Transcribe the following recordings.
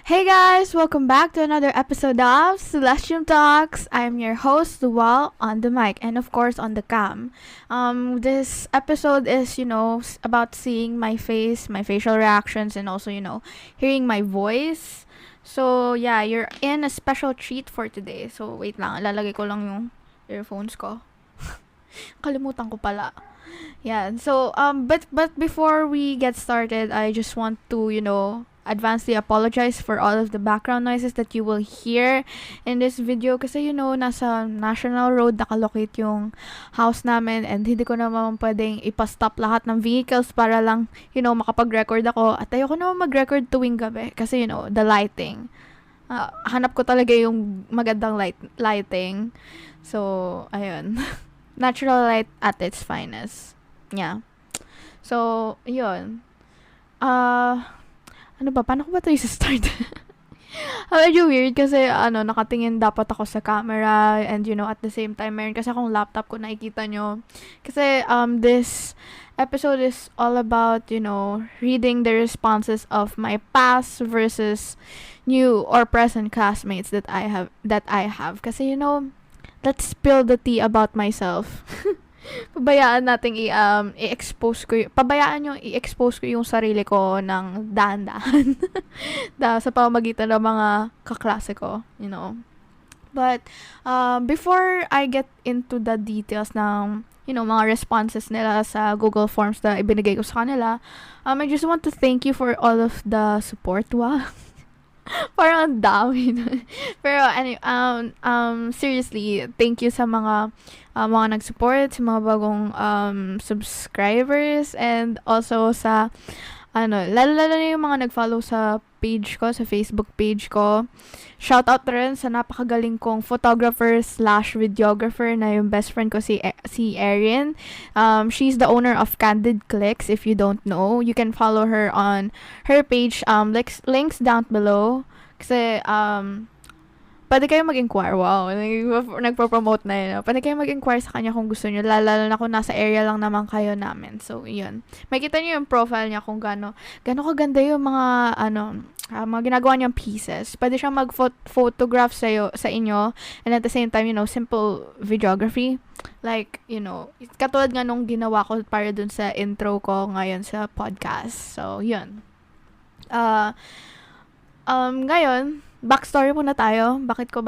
Hey guys, welcome back to another episode of Celestium Talks. I'm your host, Lual, on the mic and of course on the cam. This episode is, about seeing my face, my facial reactions, and also, hearing my voice. So, yeah, you're in a special treat for today. So, wait lang, lalagay ko lang yung earphones ko. Kalimutan ko pala. Yeah. So, but before we get started, I just want to, advancely apologize for all of the background noises that you will hear in this video kasi nasa National Road nakalocate yung house namin and hindi ko naman pwedeng ipastop lahat ng vehicles para lang makapag-record ako at ayoko naman mag-record tuwing gabi kasi the lighting. Hanap ko talaga yung magandang lighting. So, ayun. Natural light at its finest. Yeah. So, yun. Ano ba? Paano ko ba ito i-start? Medyo weird kasi nakatingin dapat ako sa camera and at the same time meron kasi akong laptop ko nakikita nyo. Kasi this episode is all about, reading the responses of my past versus new or present classmates that I have. Kasi let's spill the tea about myself. Pabayaan nating i-expose ko i-expose ko yung sarili ko ng dahan-dahan sa pamamagitan ng mga kaklase ko, But before I get into the details ng mga responses nila sa Google Forms na ibinigay ko sa kanila, I just want to thank you for all of the support. Wow. Parang ang dami na. Pero seriously, thank you sa mga nag-support, sa mga bagong subscribers, and also sa lalo na yung mga nag-follow sa page ko, sa Facebook page ko. Shoutout rin sa napakagaling kong photographer/videographer na yung best friend ko si Erin. She's the owner of Candid Clicks. If you don't know, you can follow her on her page. Links down below. Kasi pwede kayo mag-inquire. Wow, nagpo-promote na yun. Pwede kayo mag-inquire sa kanya kung gusto nyo. Lalo na kung nasa area lang naman kayo namin. So, yun. Makikita nyo yung profile niya kung gano'n kaganda yung mga, mga ginagawa niyang pieces. Pwede siyang mag-photograph sa inyo. And at the same time, simple videography. Like, katulad nga nung ginawa ko para dun sa intro ko ngayon sa podcast. So, yun. Ngayon, backstory muna tayo. Bakit ko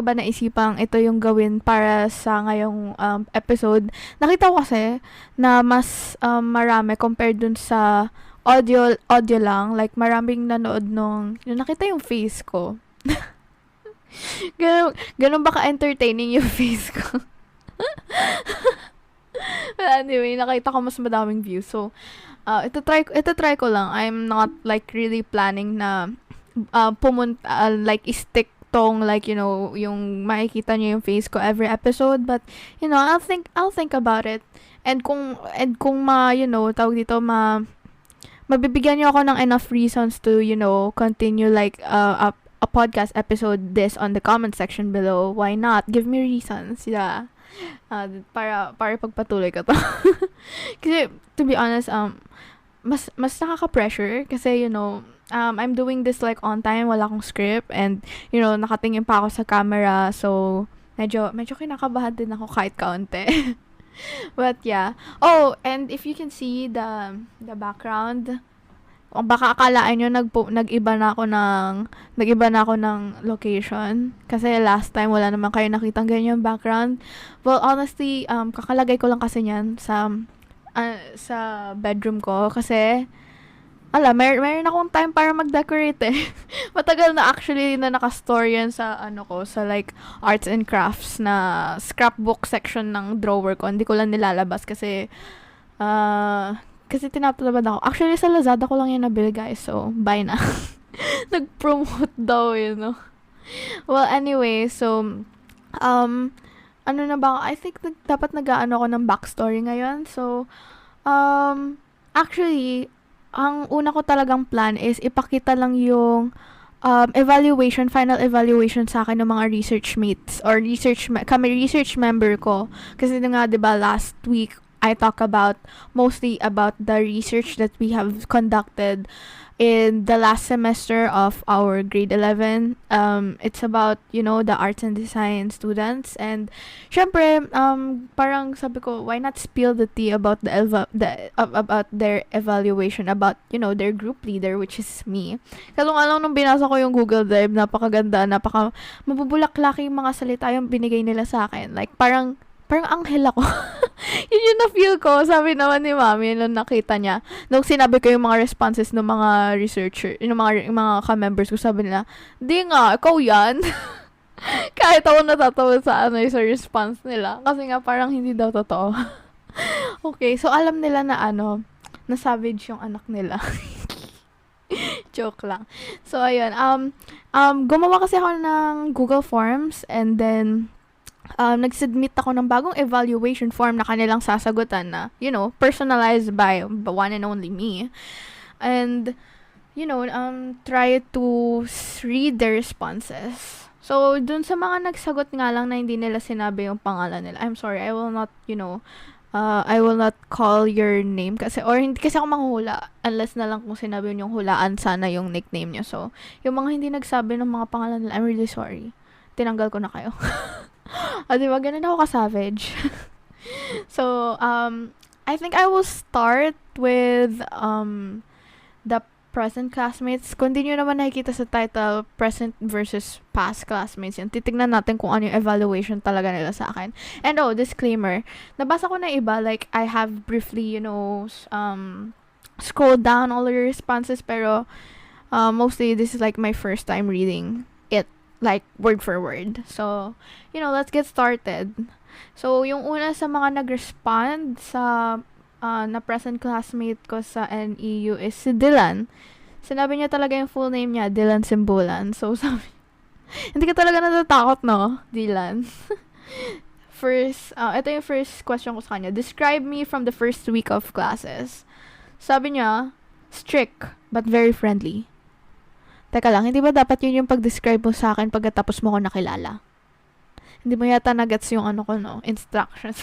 ba naisipang ito yung gawin para sa ngayong episode? Nakita ko kasi na mas marami compared dun sa audio lang. Like, maraming nanood nung nakita yung face ko. Ganun ba ka-entertaining yung face ko? But anyway, nakita ko mas madaming views. So, ito try ko lang. I'm not like really planning na stick tong yung makikita niyo yung face ko every episode, but I'll think about it, and kung tawag dito, mabibigyan niyo ako ng enough reasons to continue a podcast episode this on the comment section below. Why not? Give me reasons. Yeah. Para pagpatuloy ko to. Kasi to be honest, mas nakaka-pressure kasi I'm doing this like on time, wala akong script, and nakatingin pa ako sa camera, so medyo kinakabahan din ako kahit kaunti. But yeah. Oh, and if you can see the background, baka akalaan nyo nag-iba na ako ng location kasi last time wala naman kayo nakitang ganyan background. Well, honestly, kakalagay ko lang kasi niyan sa bedroom ko kasi mayroon akong time para mag-decorate eh. Matagal na actually na naka-store yan sa sa like arts and crafts na scrapbook section ng drawer ko. Hindi ko lang nilalabas kasi tinatamad ako. Actually sa Lazada ko lang yan nabili, guys. So, buy na. Nag-promote daw, Well, anyway, so ano na ba? I think dapat nag-aano ako ng backstory ngayon. So, actually, ang una ko talagang plan is ipakita lang yung final evaluation sa akin ng mga research mates or research member ko. Kasi nga, 'di ba, last week I talk about mostly about the research that we have conducted in the last semester of our grade 11. It's about, the arts and design students. And syempre, parang sabi ko, why not spill the tea about about their evaluation, about, their group leader, which is me. Kalong alang nung binasa ko yung Google Drive, napakaganda, mabubulaklaki yung mga salita yung binigay nila sa akin. Like, parang anghel ako. Yun yung na-feel ko. Sabi naman ni mami nung nakita niya. Nung sinabi ko yung mga responses ng mga researcher, yung mga ka-members ko, sabi nila, di nga, ikaw yan. Kahit ako natatawa sa response nila. Kasi nga parang hindi daw totoo. Okay, so alam nila na na savage yung anak nila. Joke lang. So, ayun. Gumawa kasi ako ng Google Forms, and then nag-submit ako ng bagong evaluation form na kanilang sasagutan na, personalized by one and only me. And, try to read their responses. So, dun sa mga nagsagot nga lang na hindi nila sinabi yung pangalan nila, I'm sorry, I will not, I will not call your name kasi, or hindi kasi ako manghuhula unless na lang kung sinabi yung hulaan sana yung nickname nyo. So, yung mga hindi nagsabi ng mga pangalan nila, I'm really sorry. Tinanggal ko na kayo. Diba? Ganun ako ka-savage. So, I think I will start with the present classmates. Kung di nyo naman nakikita sa title, present versus past classmates, yun. Titignan natin kung ano yung evaluation talaga nila sa akin. And disclaimer, nabasa ko na iba, like, I have briefly, scrolled down all your responses, pero mostly this is like my first time reading it, like, word for word. So, let's get started. So, yung una sa mga nag-respond sa na present classmate ko sa NEU is si Dylan. Sinabi niya talaga yung full name niya, Dylan Simbulan. So, sabi, hindi ka talaga natatakot, no, Dylan? Ito yung first question ko sa kanya. Describe me from the first week of classes. Sabi niya, strict, but very friendly. Teka lang, hindi ba dapat yun yung pag-describe mo sa akin pagkatapos mo ko nakilala? Hindi mo yata nagets yung instructions.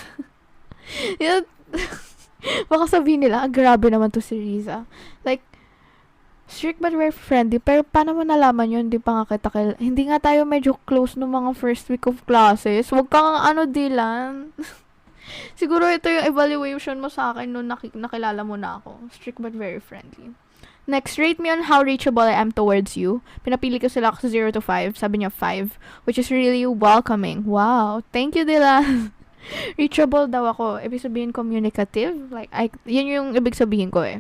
Baka sabihin nila, grabe naman to si Riza. Like, strict but very friendly. Pero paano mo nalaman yun? Hindi pa nga kita hindi nga tayo medyo close no mga first week of classes. Huwag kang Dylan. Siguro ito yung evaluation mo sa akin nung nakilala mo na ako. Strict but very friendly. Next, rate me on how reachable I am towards you. Pinapili ko sila 0 to 5. Sabi niya 5, which is really welcoming. Wow. Thank you, Dylan. Reachable daw ako. Ibig sabihin communicative. Like, yun yung ibig sabihin ko eh.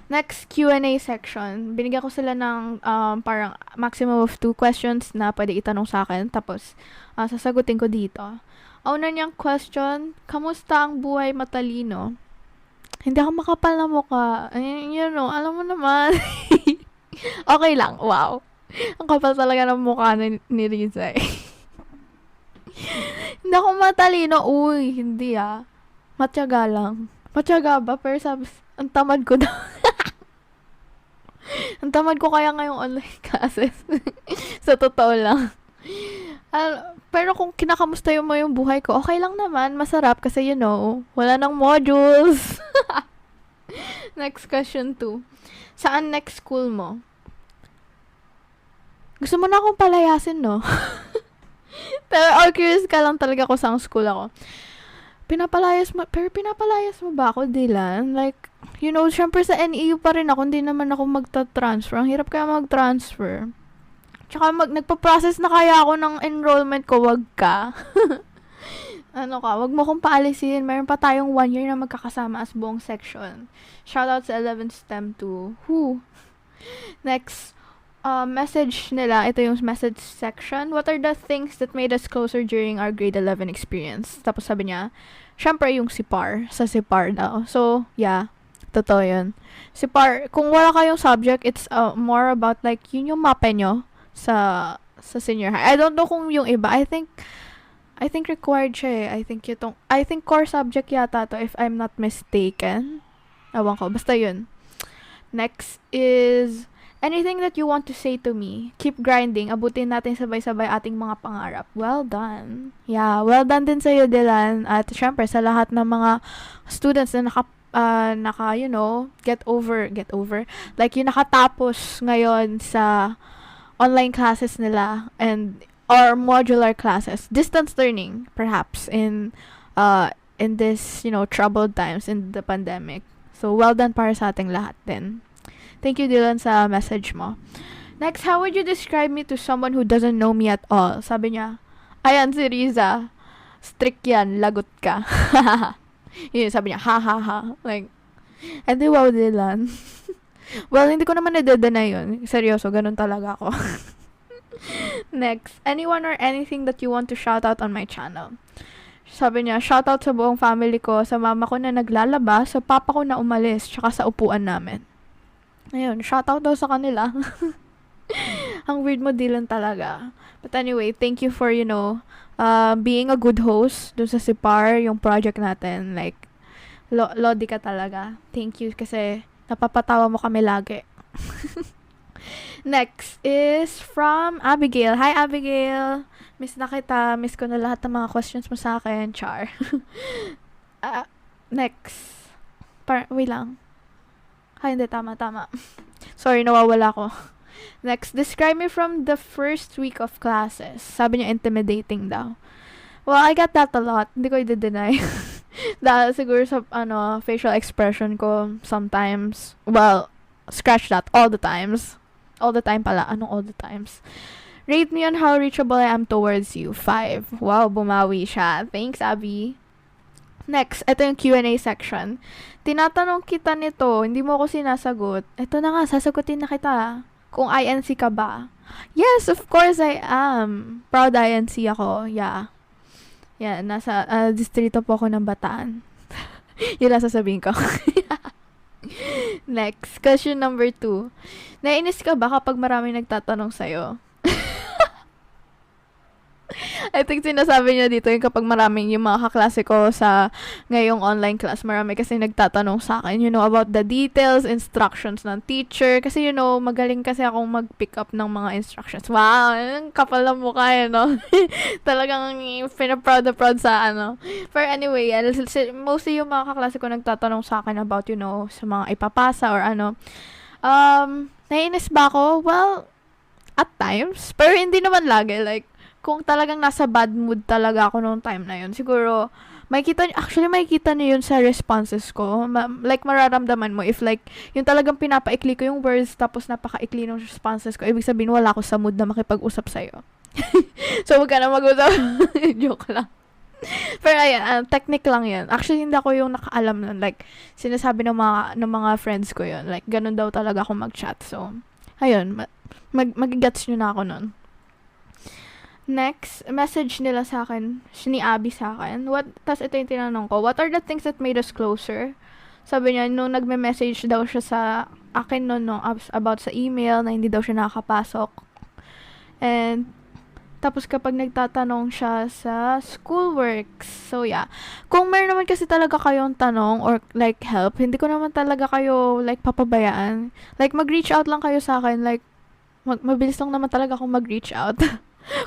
Next, Q&A section. Binigyan ko sila ng parang maximum of 2 questions na pwede itanong sa akin. Tapos, sasagutin ko dito. Una niyang question, kamusta ang buhay matalino? Hindi ako makapal na mukha. Alam mo naman. Okay lang. Wow. Ang kapal talaga ng mukha ni Riza eh. Hindi ako matalino. Uy, hindi Matyaga lang. Matyaga ba? Pero sabi, ang tamad ko daw. Ang tamad ko kaya ngayong online classes. Sa totoo lang. Pero kung kinakamusta mo yung buhay ko, okay lang naman. Masarap kasi wala nang modules. Next question 2. Saan next school mo? Gusto mo na akong palayasin, no? Pero curious ka lang talaga kung saan school ako. Pinapalayas mo ba ako, Dylan? Like, syempre sa NEU pa rin ako, hindi naman ako magta-transfer. Ang hirap kaya mag-transfer. Tsaka nagpa-process na kaya ako ng enrollment ko, wag ka. Wag mo kong paalisin. Meron pa tayong 1 year na magkakasama as buong section. Shoutout sa 11th STEM 2. Next, message nila. Ito yung message section. What are the things that made us closer during our grade 11 experience? Tapos sabi niya, syempre yung SIPAR. Sa SIPAR daw. So, yeah. Totoo yun. SIPAR, kung wala kayong subject, it's more about like, yun yung mape nyo sa senior high. I don't know kung yung iba. I think required siya eh. I think core subject yata to if I'm not mistaken. Ewan ko. Basta yun. Next is Anything that you want to say to me, keep grinding, abutin natin sabay-sabay ating mga pangarap. Well done. Yeah, well done din sa'yo, Dylan. At syempre, sa lahat ng mga students na get over, like yung nakatapos ngayon sa online classes nila and or modular classes, distance learning, perhaps, in this, troubled times in the pandemic. So, well done para sa ating lahat din. Thank you, Dylan, sa message mo. Next, how would you describe me to someone who doesn't know me at all? Sabi niya, ayan si Riza. Strict yan, lagot ka. Yun, sabi niya, hahaha. Like, edi wow, Dylan. Well, hindi ko naman nadadana yun. Seryoso, ganun talaga ako. Next, anyone or anything that you want to shout out on my channel? Sabi niya, shout out sa buong family ko, sa mama ko na naglalaba, sa papa ko na umalis, tsaka sa upuan namin. Ayun, shoutout daw sa kanila. Ang weird mo, Dylan, talaga. But anyway, thank you for, being a good host dun sa Sipar, yung project natin. Like, lodi ka talaga. Thank you kasi napapatawa mo kami lagi. Next is from Abigail. Hi, Abigail. Miss na kita. Miss ko na lahat ng mga questions mo sa akin. Char. Next. Wait lang. Ay, hindi. Tama. Sorry, nawawala ko. Next, describe me from the first week of classes. Sabi niya, intimidating daw. Well, I get that a lot. Hindi ko i-deny. Dahil siguro sa, facial expression ko sometimes. Well, scratch that. All the times. All the time pala. Anong all the times? Rate me on how reachable I am towards you. 5. Wow, bumawi siya. Thanks, Abby. Next, ito yung Q&A section. Tinatanong kita nito, hindi mo ako sinasagot. Ito na nga, sasagutin na kita. Kung INC ka ba? Yes, of course I am. Proud INC ako. Yeah. Yeah, nasa distrito po ako ng Bataan. Yun lang sasabihin ko. Next, question number 2. Naiinis ka ba kapag maraming nagtatanong sa'yo? I think sinasabi niya dito yung kapag maraming yung mga kaklase ko sa ngayong online class, marami kasi nagtatanong sa akin, about the details, instructions ng teacher. Kasi, magaling kasi akong mag-pick up ng mga instructions. Wow, kapal ng mukha, Talagang pinaproud na proud sa But anyway, mostly yung mga kaklase ko nagtatanong sa akin about, sa mga ipapasa or naiinis ba ako? Well, at times. Pero hindi naman lagi. Like, kung talagang nasa bad mood talaga ako noong time na yun, siguro, makikita niyo yun sa responses ko. Mararamdaman mo if yung talagang pinapaikli ko yung words tapos napakaikli ng responses ko, ibig sabihin wala ako sa mood na makipag-usap sa'yo. So, wag ka na mag-usap. Joke lang. Pero ayan, technique lang yan. Actually, hindi ako yung nakaalam nun. Like, sinasabi ng mga friends ko yun. Like, ganun daw talaga ako mag-chat. So, ayun, mag-gets nyo na ako nun. Next, message nila sa akin, ni Abby sa akin. Tas ito yung tinanong ko, what are the things that made us closer? Sabi niya, nung nagme-message daw siya sa akin about sa email, na hindi daw siya nakakapasok. And, tapos kapag nagtatanong siya sa schoolworks. So, yeah. Kung meron naman kasi talaga kayong tanong or help, hindi ko naman talaga kayo papabayaan. Mag-reach out lang kayo sa akin. Mabilis lang naman talaga akong mag-reach out.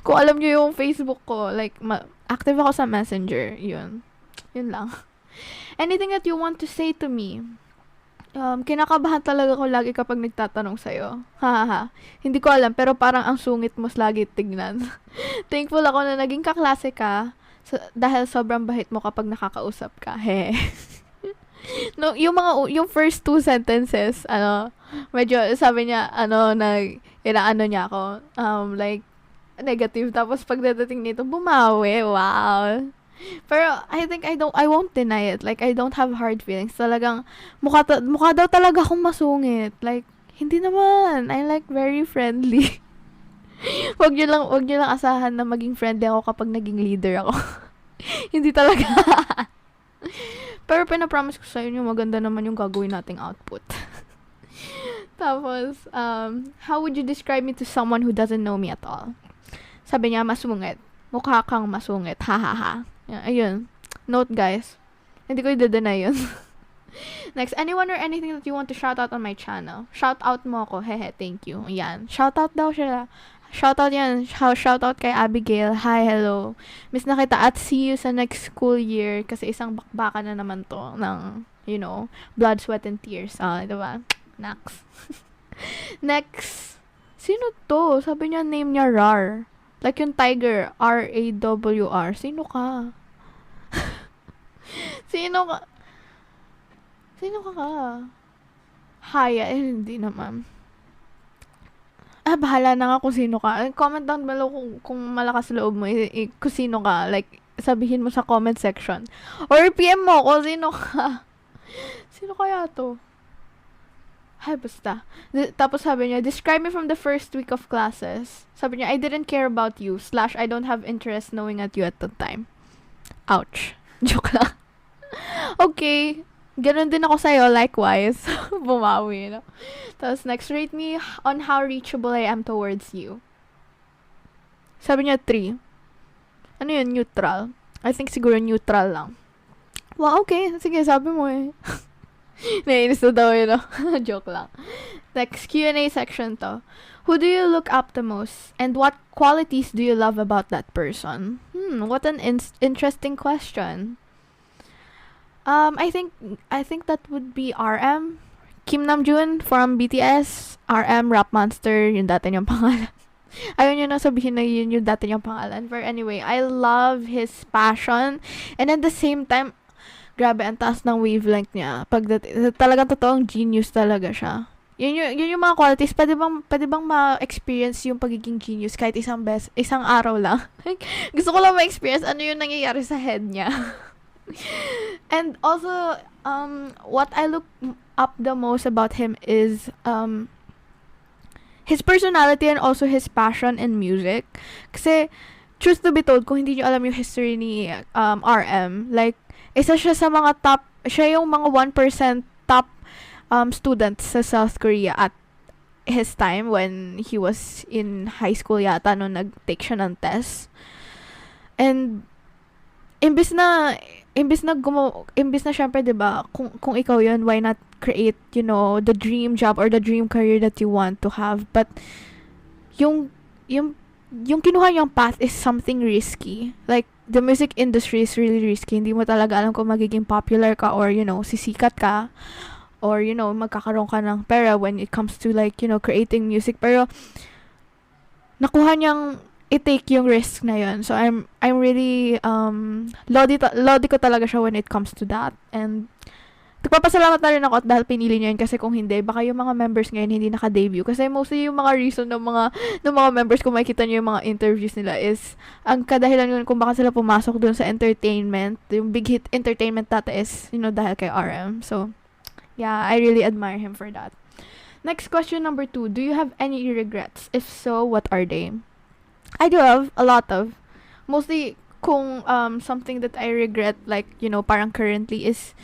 Kung alam niyo yung Facebook ko, active ako sa Messenger. Yun lang. Anything that you want to say to me? Kinakabahan talaga ko lagi kapag nagtatanong sa'yo. Hahaha. Hindi ko alam, pero parang ang sungit mo lagi tignan. Thankful ako na naging kaklase ka dahil sobrang bahit mo kapag nakakausap ka. He. No, yung first 2 sentences, medyo sabi niya, inaano niya ako, negative. Tapos pagdating nito, bumawi. Wow. Pero I think I won't deny it. I don't have hard feelings. Talagang mukha daw talaga akong masungit. Hindi naman. I very friendly. Wag niyo lang asahan na maging friendly ako kapag naging leader ako. Hindi talaga. Pero pinapromise ko sa inyo, maganda naman yung gagawin nating output. Tapos, how would you describe me to someone who doesn't know me at all? Sabi niya, masungit. Mukha kang masungit. Hahaha. Ayun. Note, guys. Hindi ko i-deny yun. Next, anyone or anything that you want to shout out on my channel? Shout out mo ako. Hehe, thank you. Yan. Shout out daw siya. Shout out yan. Shout out kay Abigail. Hi, hello. Miss na kita at see you sa next school year kasi isang bakbakan na naman to ng, blood, sweat, and tears. Diba? Next. Next. Sino to? Sabi niya, name niya Rar. Like yung tiger. R-A-W-R. Sino ka? Sino ka? Sino ka? Haya. Hindi naman. Bahala na nga kung sino ka. Comment down below kung malakas loob mo. Kung sino ka. Like, sabihin mo sa comment section. Or PM mo kung sino ka. Sino kaya to? Ay, basta. Tapos sabi niya, describe me from the first week of classes. Sabi niya, I didn't care about you. / I don't have interest knowing at you at the time. Ouch. Joke lang. Okay. Ganon din ako sa'yo, likewise. Bumawi, no? Tapos next, rate me on how reachable I am towards you. Sabi niya, 3. Ano yun? Neutral. I think siguro neutral lang. Wow, okay. Sige, sabi mo eh. Naiinis na daw yun, no? Joke lang. Next, Q&A section to. Who do you look up the most? And what qualities do you love about that person? What an interesting question. I think that would be RM. Kim Namjoon from BTS. RM, Rap Monster, yung dati niyang pangalan. Ayaw niyo na sabihin na yun yung dati niyang pangalan. But anyway, I love his passion. And at the same time, grabe, ang taas ng wavelength niya. Talagang totoong genius talaga siya. Yun yung mga qualities. Pwede bang ma-experience yung pagiging genius kahit isang araw lang. Gusto ko lang ma-experience ano yung nangyayari sa head niya. And also, what I look up the most about him is his personality and also his passion in music. Kasi, truth to be told, kung hindi niyo alam yung history ni RM, like, isa siya sa mga siya yung mga 1% top students sa South Korea at his time when he was in high school yata nung nag-take siya ng test. And, imbis na syempre, diba, kung ikaw yun, why not create, the dream job or the dream career that you want to have? But, yung kinuha niyang path is something risky. Like, the music industry is really risky. Hindi mo talaga alam kung magiging popular ka or, sisikat ka or, magkakaroon ka ng pera when it comes to, like, creating music. Pero, nakuha niyang i-take yung risk na yun. So, I'm really, lodi ko talaga siya when it comes to that. And, nagpapasalamat na rin ako at dahil pinili niya yun kasi kung hindi, baka yung mga members ngayon hindi naka-debut. Kasi mostly yung mga reason ng mga members, kung makikita niyo yung mga interviews nila is, ang kadahilan yun kung baka sila pumasok dun sa entertainment, yung big hit entertainment data is, dahil kay RM. So, yeah, I really admire him for that. Next question, number 2. Do you have any regrets? If so, what are they? I do have a lot of. Mostly, kung something that I regret, like, parang currently is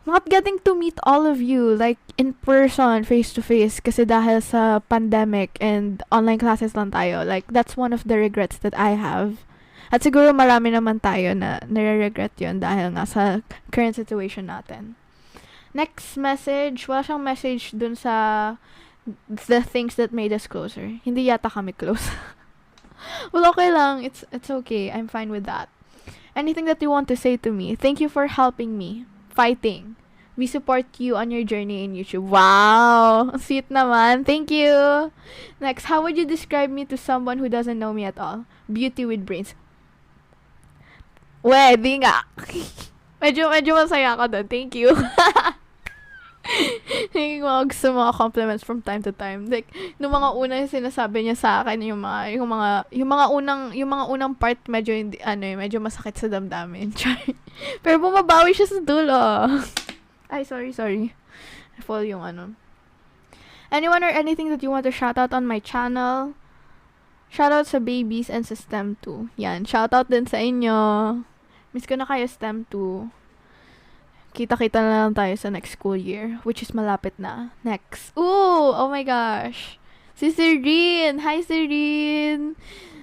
not getting to meet all of you, like, in person, face-to-face, kasi dahil sa pandemic and online classes lang tayo. Like, that's one of the regrets that I have. At siguro marami naman tayo na nare-regret yun dahil nga sa current situation natin. Next message, wala siyang message dun sa the things that made us closer. Hindi yata kami close. Well, okay lang. It's okay. I'm fine with that. Anything that you want to say to me? Thank you for helping me. Fighting. We support you on your journey in YouTube. Wow! Sweet naman. Thank you! Next, how would you describe me to someone who doesn't know me at all? Beauty with brains. Di nga. medyo masaya ako doon. Thank you. Yung mga gusto mga compliments from time to time. Like, nung mga unang sinasabi niya sa akin, yung mga unang part, medyo medyo masakit sa damdamin. Pero bumabawi siya sa dulo. Ay, sorry. Follow yung Anyone or anything that you want to shout out on my channel? Shout out sa babies and sa STEM 2. Yan, shout out din sa inyo. Miss ko na kayo STEM 2. Kita-kita na lang tayo sa next school year, which is malapit na. Next. Ooh! Oh my gosh! Si Serene! Hi, Serene!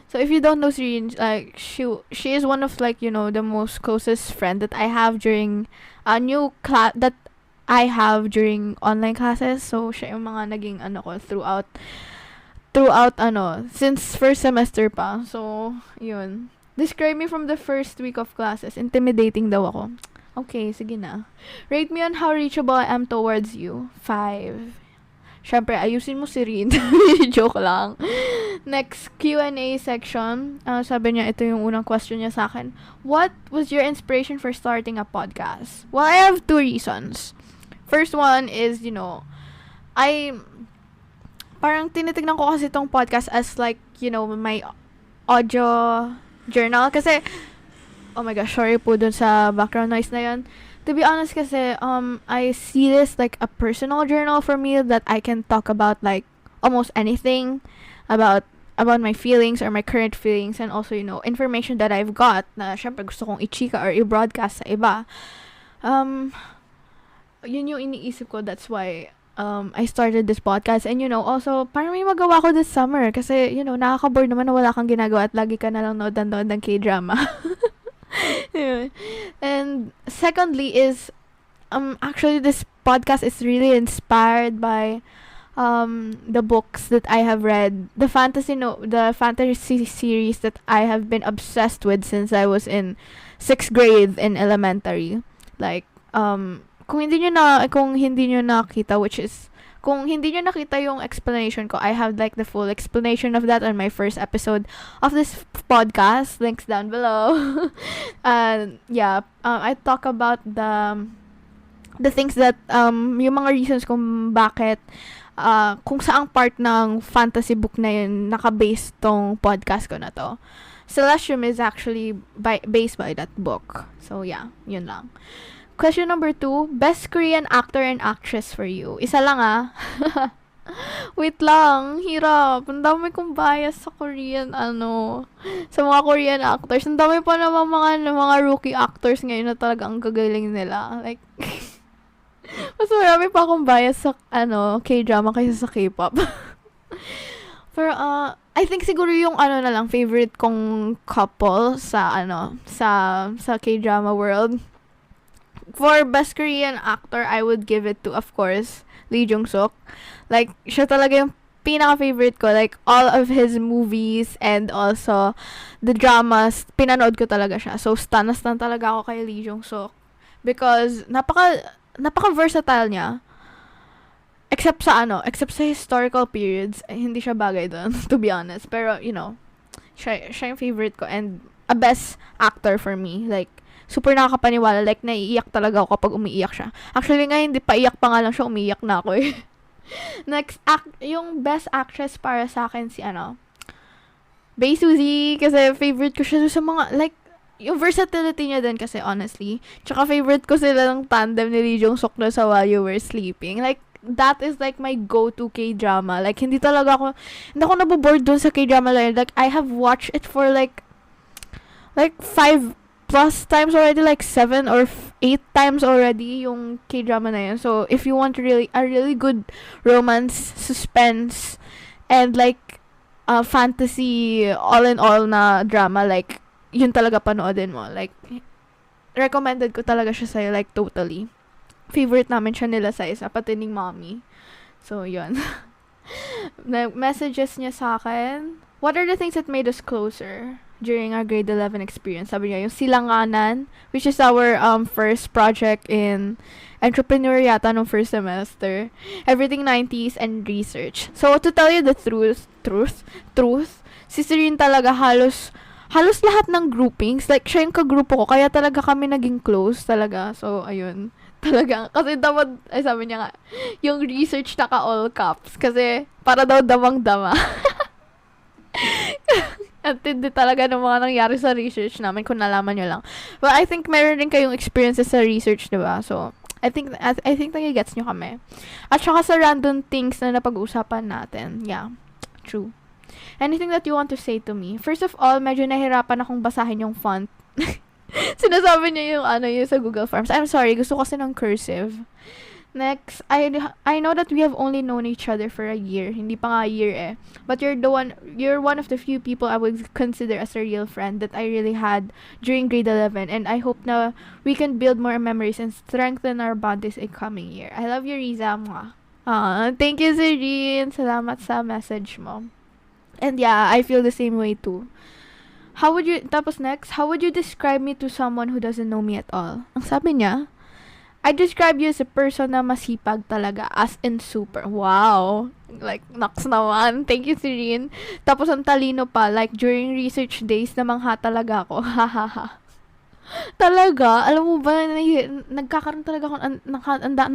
So, if you don't know Serene, like, she is one of, like, the most closest friend that I have during a new class, that I have during online classes. So, siya yung mga naging ko throughout since first semester pa. So, yun. Describe me from the first week of classes. Intimidating daw ako. Okay, sige na. Rate me on how reachable I am towards you. 5. Syempre, ayusin mo si Rin. Joke lang. Next, Q&A section. Sabi niya, ito yung unang question niya sa akin. What was your inspiration for starting a podcast? Well, I have 2 reasons. First one is, parang tinitignan ko kasi itong podcast as like, my audio journal. Kasi, oh my gosh, sorry po dun sa background noise na yun. To be honest kasi, I see this like a personal journal for me that I can talk about like almost anything about my feelings or my current feelings, and also, information that I've got na syempre gusto kong i-chika or i-broadcast sa iba. Yun yung iniisip ko. That's why I started this podcast. And, also, parang may magawa ko this summer. Kasi, nakaka-bored naman na wala kang ginagawa at lagi ka na lang nood ng K-drama. And secondly is, actually this podcast is really inspired by the books that I have read, the fantasy series that I have been obsessed with since I was in 6th grade in elementary. Like, kung hindi nyo nakita, which is, kung hindi nyo nakita yung explanation ko, I have like the full explanation of that on my first episode of this podcast. Links down below. I talk about the things that, yung mga reasons kung bakit, kung saang part ng fantasy book na yun naka-base tong podcast ko na to. Celestium is actually based by that book. So yeah, yun lang. Question number 2, best Korean actor and actress for you. Isa lang Wait lang, hirap. Ang dami kong bias sa Korean, sa mga Korean actors. Ang dami pa naman mga rookie actors ngayon na talaga ang gagaling nila. Like, mas marami pa akong bias sa, K-drama kaysa sa K-pop. Pero, I think siguro yung na lang, favorite kong couple sa K-drama world. For best Korean actor, I would give it to, of course, Lee Jung-suk. Like, siya talaga yung pinaka-favorite ko. Like, all of his movies and also the dramas, pinanood ko talaga siya. So, stan na stan talaga ako kay Lee Jung-suk. Because, napaka-versatile niya. Except sa historical periods, hindi siya bagay doon, to be honest. Pero, siya yung favorite ko and a best actor for me. Like, super nakakapaniwala. Like, naiiyak talaga ako kapag umiiyak siya. Actually nga, hindi pa iyak pa nga lang siya, umiiyak na ako eh. Next, yung best actress para sa akin si Bae Suzy. Kasi favorite ko siya sa mga, like, yung versatility niya din kasi, honestly. Tsaka favorite ko sila ng tandem ni Lee Jung-suk na sa While You Were Sleeping. Like, that is like my go-to K-drama. Like, hindi ako naboboard dun sa K-drama lang. Like, I have watched it for like 5 plus times already, like 7 or 8 times already yung K-drama na yun. So, if you want a really good romance, suspense, and like fantasy, all in all na drama, like, yun talaga panoodin mo. Like, recommended ko talaga siya sa'yo, like, totally. Favorite namin siya nila sa isa, pati ni mommy. So, yun. Messages niya sa akin. What are the things that made us closer during our grade 11 experience? Sabi niya, yung Silanganan, which is our first project in entrepreneur yata nung first semester. Everything 90s and research. So, to tell you the truth, si Serene talaga halos lahat ng groupings, like, siya yung kagrupo ko, kaya talaga kami naging close talaga. So, ayun. Talaga. Kasi dapat, sabi niya nga, yung research naka all caps. Kasi, para daw damang-dama. At hindi talaga ng mga nangyari sa research namin kung nalaman nyo lang. Well, I think meron rin kayong experiences sa research, diba? So, I think nagigets nyo kami. At saka sa random things na napag-uusapan natin. Yeah, true. Anything that you want to say to me? First of all, medyo nahirapan akong basahin yung font. Sinasabi niya yung yung sa Google Forms. I'm sorry, gusto ko kasi ng cursive. Next, I know that we have only known each other for a year. Hindi pa nga year eh. But you're one of the few people I would consider as a real friend that I really had during grade 11, and I hope na we can build more memories and strengthen our bond this incoming year. I love you, Riza. Mwah. Thank you, Serene. Salamat sa message mo. And yeah, I feel the same way too. Tapos next, how would you describe me to someone who doesn't know me at all? Ang sabi niya, I describe you as a person na masipag talaga, as in super. Wow! Like, naks naman. Thank you, Serene. Tapos ang talino pa, like, during research days, namangha talaga ako. Hahaha. Talaga? Alam mo ba, nagkakaroon talaga ako,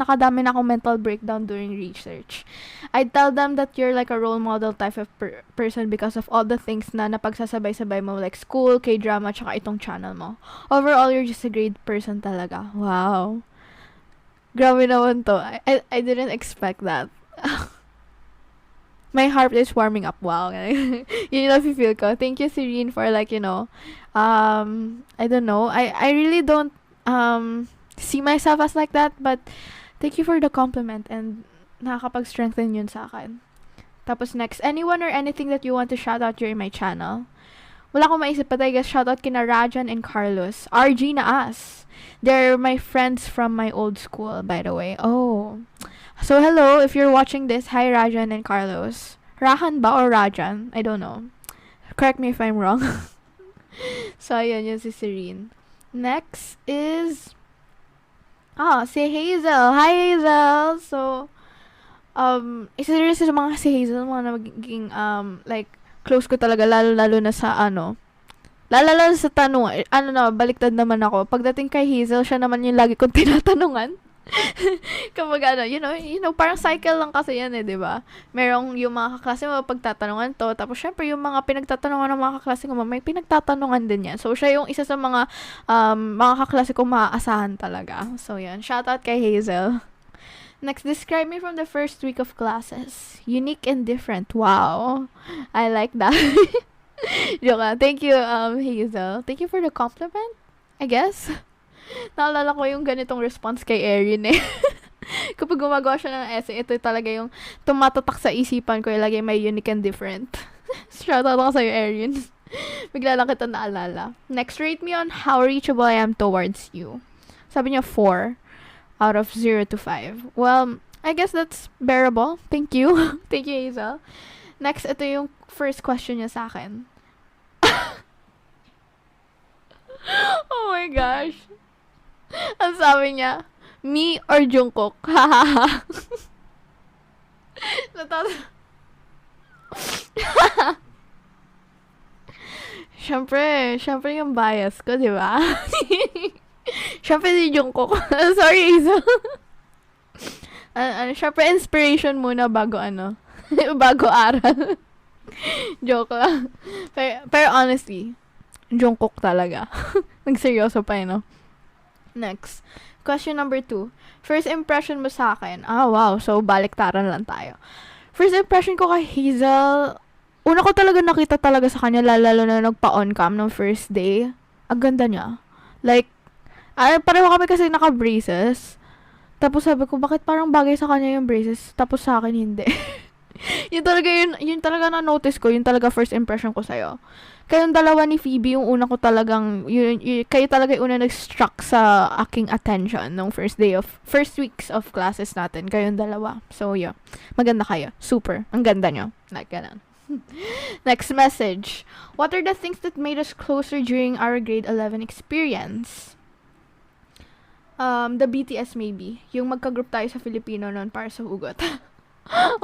nakadami na akong mental breakdown during research. I tell them that you're like a role model type of person because of all the things na napagsasabay-sabay mo, like school, K-drama, tsaka itong channel mo. Overall, you're just a great person talaga. Wow. Grabe naman to. I didn't expect that. My heart is warming up. Wow. Yun yung nafe-feel ko. Thank you, Serene, for like, I don't know. I really don't see myself as like that, but thank you for the compliment and nakakapag-strengthen yun sa akin. Tapos next, anyone or anything that you want to shout out during my channel? Wala akong maisip pa tayo. Shout out kina Rajan and Carlos. RG na as. They're my friends from my old school, by the way. Oh. So, hello. If you're watching this, hi Rajan and Carlos. Rahan ba or Rajan? I don't know. Correct me if I'm wrong. So, ayun, yun si Serene. Next is si Hazel. Hi, Hazel. So, isa rin sa mga si Hazel, mga naging, like, close ko talaga, lalo na sa lalo sa tanong, baliktad naman ako. Pagdating kay Hazel, siya naman yung lagi kong tinatanungan. Kapag parang cycle lang kasi yan di ba? Merong yung mga kaklase mo pagtatanungan to, tapos syempre yung mga pinagtatanungan ng mga kaklase ko, may pinagtatanungan din yan. So, siya yung isa sa mga kaklase ko maaasahan talaga. So, yan. Shout out kay Hazel. Next, describe me from the first week of classes. Unique and different. Wow. I like that. Joke lang. Thank you, Hazel. Thank you for the compliment, I guess. Naalala ko yung ganitong response kay Erin eh. Kapag gumagawa siya ng essay, ito talaga yung tumatatak sa isipan ko, ilagay may unique and different. Shout out ako sa'yo, Erin. Bigla lang kita naalala. Next, rate me on how reachable I am towards you. Sabi niya 4 out of 0 to 5. Well, I guess that's bearable. Thank you. Thank you, Hazel. Next, ito yung first question niya sa akin. Oh my gosh. Ang sabi niya, me or Jungkook? Hahaha. Syempre yung bias ko, di ba? Syempre si Jungkook. Sorry, Hazel. Syempre inspiration muna bago bago aral. Joke lang. Pero honestly, Jungkook talaga. Nagseryoso pa Next. Question number 2. First impression mo sa akin. Wow. So, baliktaran lang tayo. First impression ko kay Hazel, una ko talaga nakita talaga sa kanya, lalo na nagpa-on cam ng first day. Ang ganda niya. Like, pareho kami kasi naka-braces. Tapos sabi ko, bakit parang bagay sa kanya yung braces? Tapos sa akin, hindi. yun talaga na-notice ko. Yun talaga first impression ko sa'yo. Kayong dalawa ni Phoebe, yung una ko talagang, kayo talaga yung una nag-struck sa aking attention nung first weeks of classes natin. Kayong dalawa. So, yeah. Maganda kayo. Super. Ang ganda nyo. Like, ganun. Next message. What are the things that made us closer during our grade 11 experience? The BTS maybe. Yung magka-group tayo sa Filipino noon para sa hugot.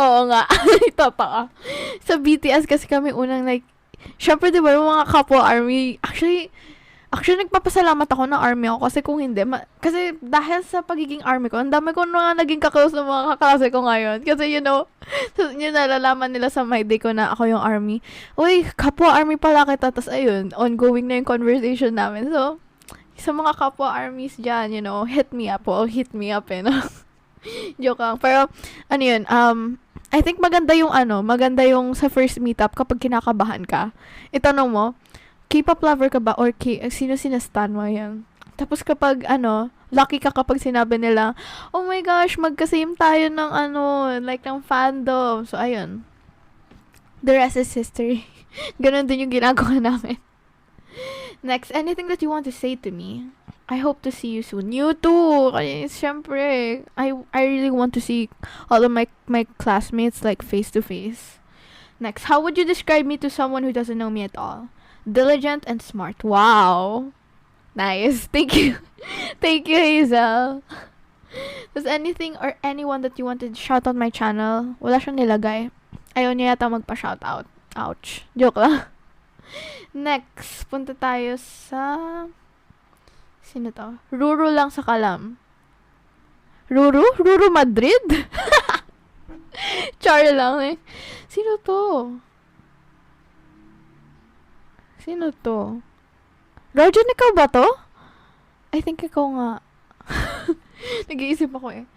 Oo nga. Ito pa. Sa BTS kasi kami unang like, syempre, di ba, yung mga kapwa army, actually, nagpapasalamat ako na army ako kasi kung hindi, kasi dahil sa pagiging army ko, ang dami ko na naging kaklose ng mga kaklase ko ngayon. Kasi, yun nalalaman nila sa my day ko na ako yung army. Uy, kapwa army pala kita. Tapos, ayun, ongoing na yung conversation namin. So, sa mga kapwa armies dyan, hit me up. Joke lang. Pero, I think maganda yung sa first meetup kapag kinakabahan ka. Itanong mo, K-pop lover ka ba or sino sinastan mo yan? Tapos kapag Lucky ka kapag sinabi nila, oh my gosh, magka-same tayo ng like ng fandom. So, ayun. The rest is history. Ganon din yung ginagawa namin. Next, anything that you want to say to me? I hope to see you soon. You too! Ay, syempre, I really want to see all of my classmates like face to face. Next, how would you describe me to someone who doesn't know me at all? Diligent and smart. Wow! Nice. Thank you. Thank you, Hazel. Does anything or anyone that you want to shout out my channel? Wala siyang nilagay. Ayaw niya yata magpa-shoutout. Ouch. Joke lang. Next, punta tayo sa... Sino to? Ruru lang sa kalam. Ruru? Ruru Madrid? Char lang eh. Sino to? Sino to? Rojan, ikaw ba to? I think ikaw nga. Nag-iisip ako eh.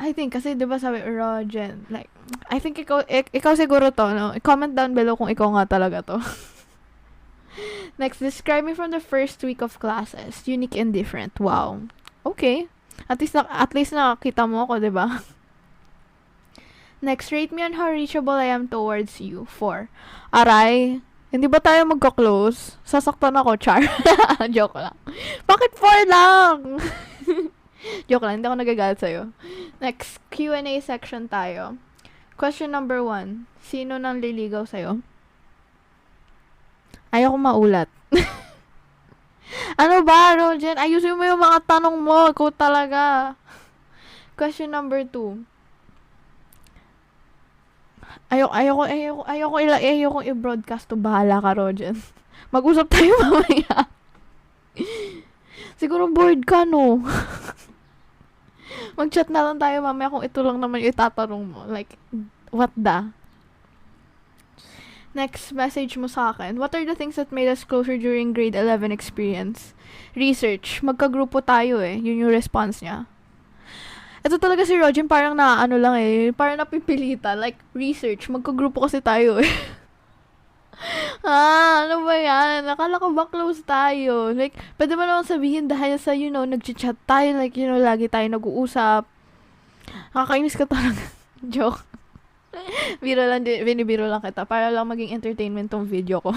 I think, kasi diba sabi, Rojan, like, I think ikaw siguro to, no? Comment down below kung ikaw nga talaga to. Next, describe me from the first week of classes. Unique and different. Wow. Okay. At least nakakita mo ako, diba? Next, rate me on how reachable I am towards you. 4. Aray, hindi ba tayo magka-close? Sasaktan ako, char. Joke lang. Bakit 4 lang? Joke lang, hindi ako nagagalit sa'yo. Next, Q&A section tayo. Question number 1. Sino nang liligaw sa'yo? Ayoko maulat. Ano ba, Rojan? Ayusin mo yung mga tanong mo. Ikaw talaga. Question number 2. Ayoko i-broadcast to. Bahala ka, Rojan. Mag-usap tayo mamaya. Siguro bored ka, no? Mag-chat na lang tayo mamaya kung ito lang naman yung itatanong mo. Like, what the? Next message mo sa akin. What are the things that made us closer during grade 11 experience? Research. Magka-grupo tayo eh. Yun yung response niya. Ito talaga si Rojan parang lang eh. Parang napipilita. Like, research. Magka-grupo kasi tayo eh. Ano ba yan? Nakala ko ba close tayo? Like, pwede mo naman sabihin dahil sa, nag-chat tayo. Like, lagi tayo nag-uusap. Nakakainis ka talaga. Joke. Binibiro lang kita para lang maging entertainment tong video ko.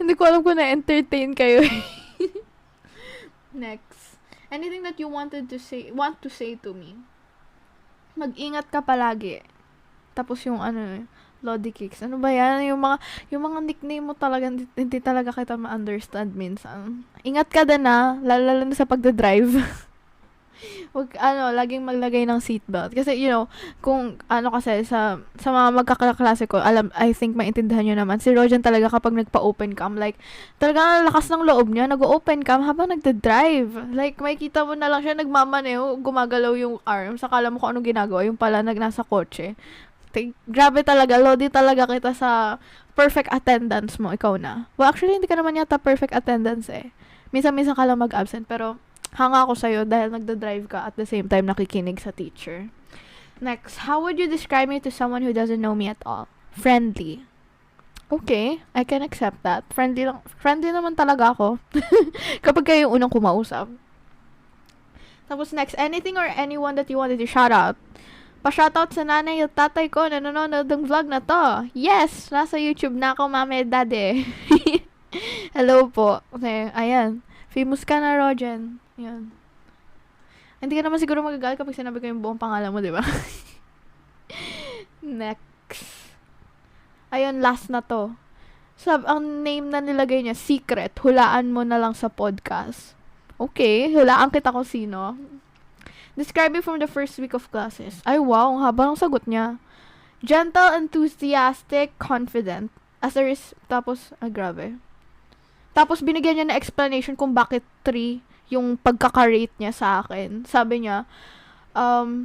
Hindi ko alam kung na-entertain kayo. Next. Anything that you want to say to me? Mag-ingat ka palagi. Tapos yung Lodi Kicks. Ano ba yan? Yung mga nickname mo talaga, hindi talaga kita ma-understand minsan. Ingat ka din lalo na sa pagdadrive. Wag, laging maglagay ng seatbelt. Kasi, kung, kasi, sa mga magkakaklase ko, I think maintindihan nyo naman, si Rojan talaga kapag nagpa-open cam, like, talaga lakas ng loob niya, nag-open cam habang nagda-drive. Like, makikita mo na lang siya, nagmamaneho, gumagalaw yung arms, akala mo kung anong ginagawa, yung pala nasa kotse. Grabe talaga, Lodi talaga kita sa perfect attendance mo, ikaw na. Well, actually, hindi ka naman yata perfect attendance eh. Minsan-minsan ka lang mag-absent, pero hanga ako sa'yo dahil nagda-drive ka at the same time nakikinig sa teacher. Next, how would you describe me to someone who doesn't know me at all? Friendly. Okay, I can accept that. Friendly naman talaga ako. Kapag kayo yung unang kumausap. Tapos next, anything or anyone that you wanted to shout out? Pa-shoutout sa nanay at tatay ko na nanonood ng vlog na to. Yes! Nasa YouTube na ako, mami at daddy. Hello po. Okay, ayan. Famous ka na, Rojan. Yan. Hindi ka naman siguro magagalit kapag sinabi ko yung buong pangalan mo, di ba? Next. Ayun, last na to. Ang name na nilagay niya, secret. Hulaan mo na lang sa podcast. Okay, hulaan kita kung sino. Describe me from the first week of classes. Ay, wow, ang haba ng sagot niya. Gentle, enthusiastic, confident. Tapos, grabe. Tapos, binigyan niya na explanation kung bakit 3 yung pagkaka-rate niya sa akin. Sabi niya,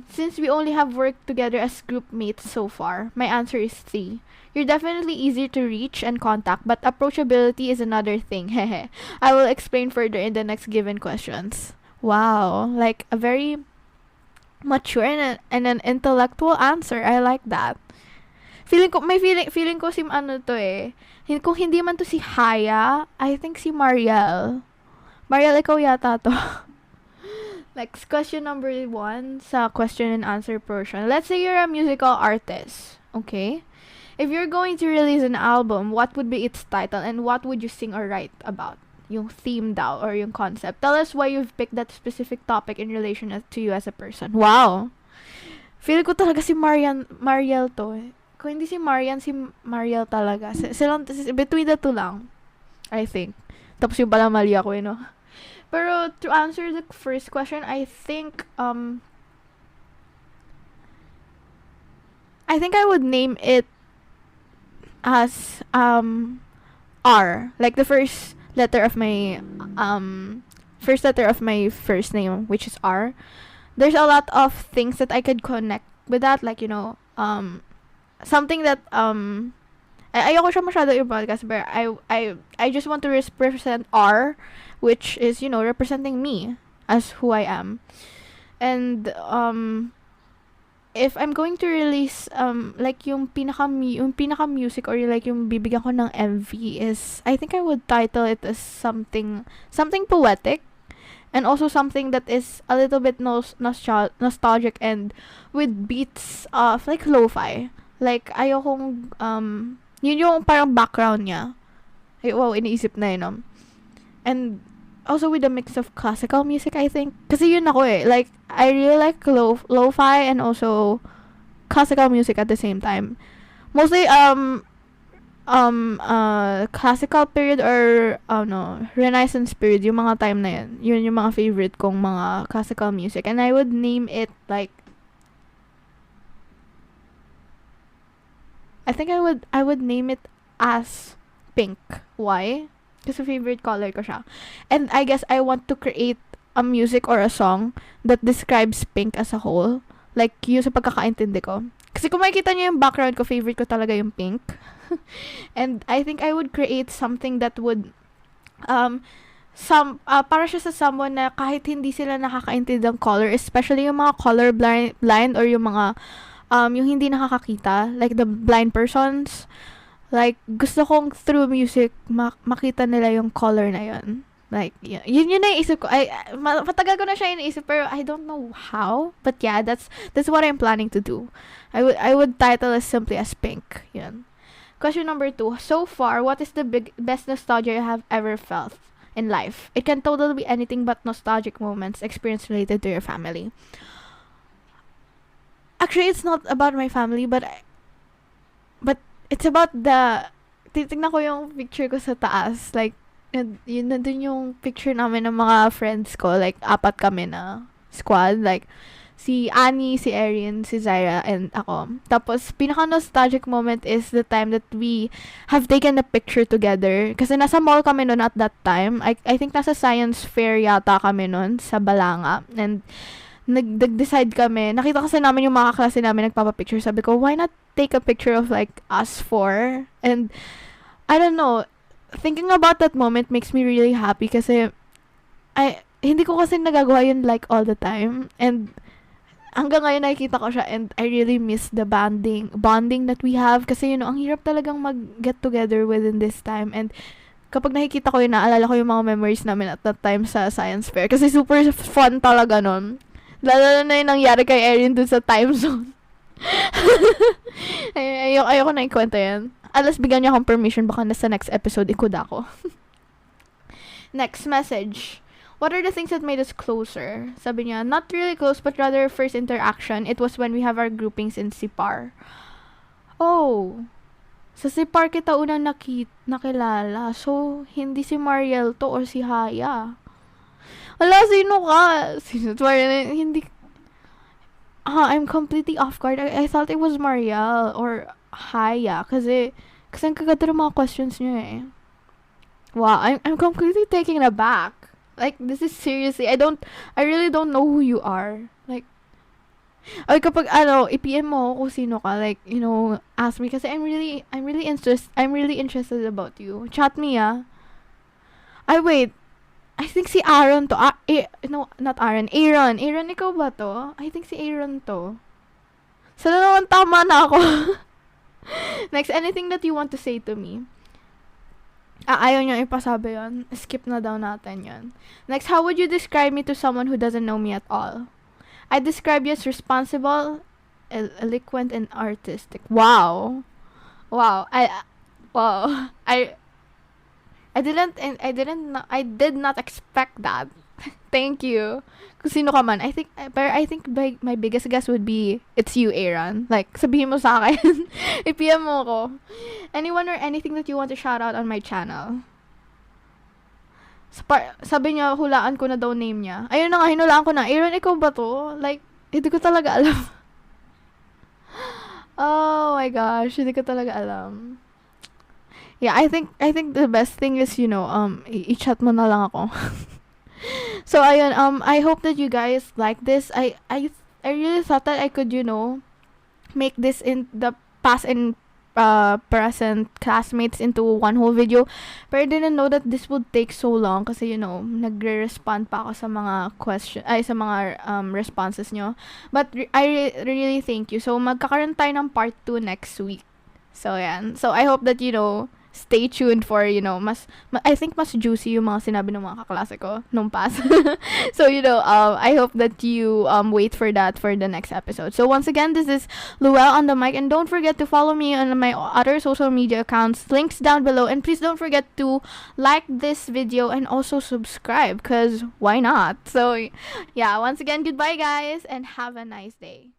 since we only have worked together as group mates so far, my answer is 3. You're definitely easy to reach and contact, but approachability is another thing. Hehe. I will explain further in the next given questions. Wow. Like, a very mature and an intellectual answer. I like that. Feeling ko si kung hindi man to si Haya, I think si Mariel. Mariel, ikaw yata to. Next, question number 1 sa question and answer portion. Let's say you're a musical artist, okay? If you're going to release an album, what would be its title and what would you sing or write about? Yung theme daw or yung concept. Tell us why you've picked that specific topic in relation to you as a person. Wow! Feel ko talaga si Mariel to eh. Kung hindi si Marian, si Mariel talaga. Silang, between the two lang, I think. Tapos yung pala mali ako eh, no? Pero to answer the first question, I think I would name it as R, like the first letter of my first name, which is R. There's a lot of things that I could connect with that, like something that ayoko siya masyado yung podcast, but I just want to represent R, which is representing me as who I am. And if I'm going to release like yung pinaka music or like yung bibigyan ko ng MV is, I think I would title it as something poetic, and also something that is a little bit nostalgic and with beats of like lo-fi. Like ayokong yun yung parang background niya. Ay, wow, iniisip na yun. And also with a mix of classical music, I think. Kasi yun ako eh. Like, I really like lo-fi and also classical music at the same time. Mostly, classical period or, Renaissance period, yung mga time na yun. Yun yung mga favorite kong mga classical music. And I would name it like, I think I would name it as pink. Why? Kasi favorite color ko siya. And I guess I want to create a music or a song that describes pink as a whole. Like, yun sa pagkakaintindi ko. Kasi kung makikita niyo yung background ko, favorite ko talaga yung pink. And I think I would create something that would para siya sa someone na kahit hindi sila nakakaintindi ng color, especially yung mga color blind or yung mga yung hindi nakakakita, like the blind persons, like gusto kong through music makita nila yung color na yun. Like yun na isip ko. Matagal ko na siya iniisip, pero I don't know how, but yeah, that's what I'm planning to do. I would title it simply as pink. Yun. Question number 2. So far, what is the best nostalgia you have ever felt in life? It can totally be anything but nostalgic moments experience related to your family. Actually, it's not about my family, but it's about titignan ko yung picture ko sa taas. Like, yun nandun yung picture namin ng mga friends ko. Like, 4 kami na squad. Like, si Annie, si Erin, si Zaira, and ako. Tapos, pinaka-nostalgic moment is the time that we have taken a picture together. Kasi nasa mall kami noon at that time. I think nasa science fair yata kami noon sa Balanga. And nag-decide kami. Nakita kasi namin yung mga klase namin nagpapapicture. Sabi ko, why not take a picture of like us 4? And I don't know, thinking about that moment makes me really happy kasi hindi ko kasi nagagawa yun like all the time. And hanggang ngayon nakikita ko siya and I really miss the bonding that we have kasi ang hirap talagang mag-get together within this time. And kapag nakikita ko yun, naalala ko yung mga memories namin at that time sa science fair kasi super fun talaga nun. Lalo na yung nangyari kay Erin dun sa time zone. Ayoko na ikwento yan. Alas bigyan niya akong permission, baka nasa next episode ikuda ko. Next message. What are the things that made us closer? Sabi niya, not really close but rather first interaction. It was when we have our groupings in Sipar. Oh. Sa Sipar kita unang nakilala. So, hindi si Mariel to or si Haya. Wala, sino ka? Hindi. I'm completely off guard. I thought it was Mariel or Haya. Kasi ang kaganda ng mga questions niyo eh. Wow, I'm completely taken aback. Like, this is seriously, I really don't know who you are. Like, ay kapag i-PM mo ako kung sino ka, like, ask me kasi I'm really interested about you. Chat me, ah. Wait. I think si Aaron to. No, not Aaron. Aaron. Aaron, ikaw ba to? I think si Aaron to. Sana naman tama na ako. Next, anything that you want to say to me? Ayaw niya ipasabi yun. Skip na daw natin yun. Next, how would you describe me to someone who doesn't know me at all? I describe you as responsible, eloquent, and artistic. Wow. Wow. Wow. I did not expect that. Thank you. Kung sino ka man. But I think my biggest guess would be, it's you, Aaron. Like, sabihin mo sa akin. I-PM mo ko. Anyone or anything that you want to shout out on my channel? Sabi niya, hulaan ko na daw name niya. Ayun na nga, hinulaan ko na. Aaron, ikaw ba to? Like, hindi ko talaga alam. Oh my gosh, hindi ko talaga alam. Yeah, I think the best thing is, i-chat mo na lang ako. So, ayun, I hope that you guys like this. I really thought that I could, make this in the past and present classmates into one whole video. But I didn't know that this would take so long kasi, nagre-respond pa ako sa mga sa mga responses nyo. But I really thank you. So, magkakaroon tayo ng part 2 next week. So, yan. So, I hope that, stay tuned for, I think mas juicy yung mga sinabi ng mga kaklase ko nung past. So, I hope that you wait for that for the next episode. So, once again, this is Luel on the mic, and don't forget to follow me on my other social media accounts, links down below, and please don't forget to like this video and also subscribe, because why not? So, yeah, once again, goodbye guys, and have a nice day.